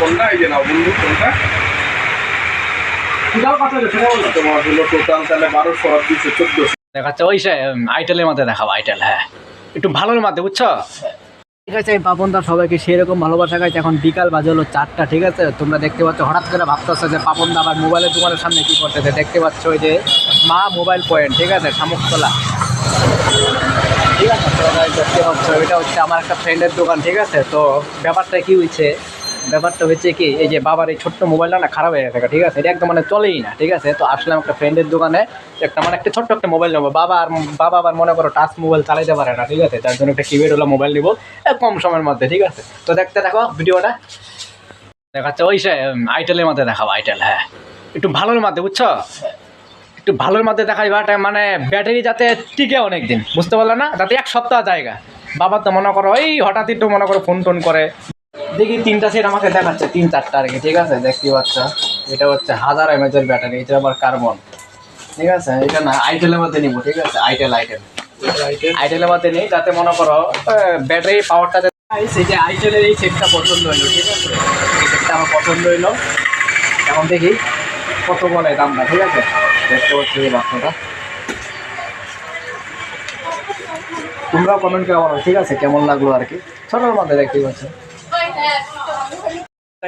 ফোনটা এই যে নাও বন্ধু ফোনটা তোমার হলো টোটাল তাহলে 1200 আর 214 দেখাচ্ছে ওই আইটেলের মধ্যে দেখাবো আইটেল। হ্যাঁ, একটু ভালোর মধ্যে, বুঝছো? ঠিক আছে, পাপনদা সবাইকে সেরকম ভালোবাসা গাইছে। এখন বিকাল বাজে হলো 4টা। ঠিক আছে, তোমরা দেখতে পাচ্ছ, হঠাৎ করে ভাবতেছে যে পাপনদা আবার মোবাইলের দোকানের সামনে কি করতেছে। দেখতে পাচ্ছ ওই যে মা মোবাইল পয়েন্ট, ঠিক আছে, শামুকতলা। ঠিক আছে, তো দেখতে পাচ্ছ এটা হচ্ছে আমার একটা ফ্রেন্ডের দোকান। ঠিক আছে, তো ব্যাপারটা কি হয়েছে, ব্যাপারটা হচ্ছে কি, এই যে বাবার এই ছোট্ট মোবাইলটা না খারাপ হয়ে গেছে। ঠিক আছে, এটা একদম মানে চলেই না। ঠিক আছে, তো আসলাম একটা ফ্রেন্ডের দোকানে, একটা মানে একটা ছোট্ট একটা মোবাইল নেবো। বাবা আবার মনে করো টাচ মোবাইল চালাইতে পারে না। ঠিক আছে, তার জন্য একটা কিপ্যাড ওলা মোবাইল নিবো কম সময়ের মধ্যে। ঠিক আছে, তো দেখতে দেখো ভিডিওটা দেখাচ্ছে ওই আইটেলের মধ্যে দেখাবো আইটেল। হ্যাঁ, একটু ভালোর মধ্যে, বুঝছো? একটু ভালোর মধ্যে দেখাই, বাট মানে ব্যাটারি যাতে টিকে অনেক দিন, বুঝতে পারলো না, যাতে 1 সপ্তাহ জায়গা। বাবা তো মনে করো এই হঠাৎ একটু মনে করো ফোন টোন করে। দেখি 3টা সেট আমাকে দেখাচ্ছে, 3-4টা আর কি। ঠিক আছে, দেখতে পাচ্ছ এটা হচ্ছে 1000 mAh ব্যাটারি, এটা আবার কার্বন। ঠিক আছে, এটা না আইটেলের মধ্যে নিবো। ঠিক আছে, আইটেলের মধ্যে নেই, যাতে মনে করো ব্যাটারি পাওয়ারটা। এই যে আইটেলের এই সেটটা পছন্দ হইলো। ঠিক আছে, এই সেটটা আমার পছন্দ হইলো। এখন দেখি কত বলে দামটা। ঠিক আছে, দেখতে পাচ্ছি এই বাচ্চাটা, তোমরাও কমেন্ট করে বলো। ঠিক আছে, কেমন লাগলো আর কি, ছোটোর মধ্যে দেখতে পাচ্ছ।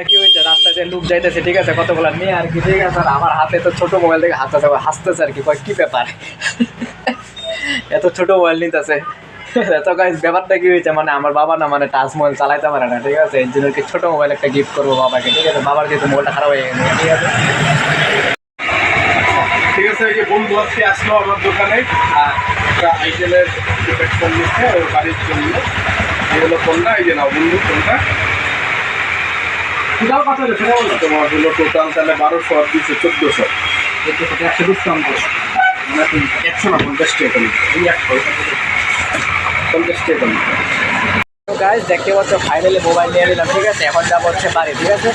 কি হয়েছে, রাস্তাতে লুক যাইতেছে। ঠিক আছে, কতগুলো নিয়ে আর কি। ঠিক আছে, আর আমার হাতে তো ছোট মোবাইল থেকে হাসতেছে আর কি, কয় কি ব্যাপার এত ছোট মোবাইল নিতেছে। তো গাইস ব্যাপারটা কি হয়েছে, মানে আমার বাবা না মানে টাচ মোবাইল চালাইতে পারে না। ঠিক আছে, এই জন্য কি ছোট মোবাইল একটা গিফট করবো বাবাকে। ঠিক আছে, বাবার যেহেতু মোবাইলটা খারাপ হয়ে গেছে। ঠিক আছে, ঠিক আছে, এই যে বন্ধু আজকে আসলো আমার দোকানে একটা আইটেলের কিপ্যাড ফোন নিচ্ছে ওর বাড়ির জন্য। এই হলো ফোনটা এই যে নাও বন্ধু ফোনটা তোমার হলো টোটাল তাহলে 1200 আর 214 100 ডিসকাউন্ট করে মানে 100 না 50 টাকা এই 50 টাকা। তো গাইস দেখতে পাচ্ছ ফাইনালি মোবাইল নিয়ে নিলাম। ঠিক আছে, এখন যাবো হচ্ছে বাড়ি। ঠিক আছে,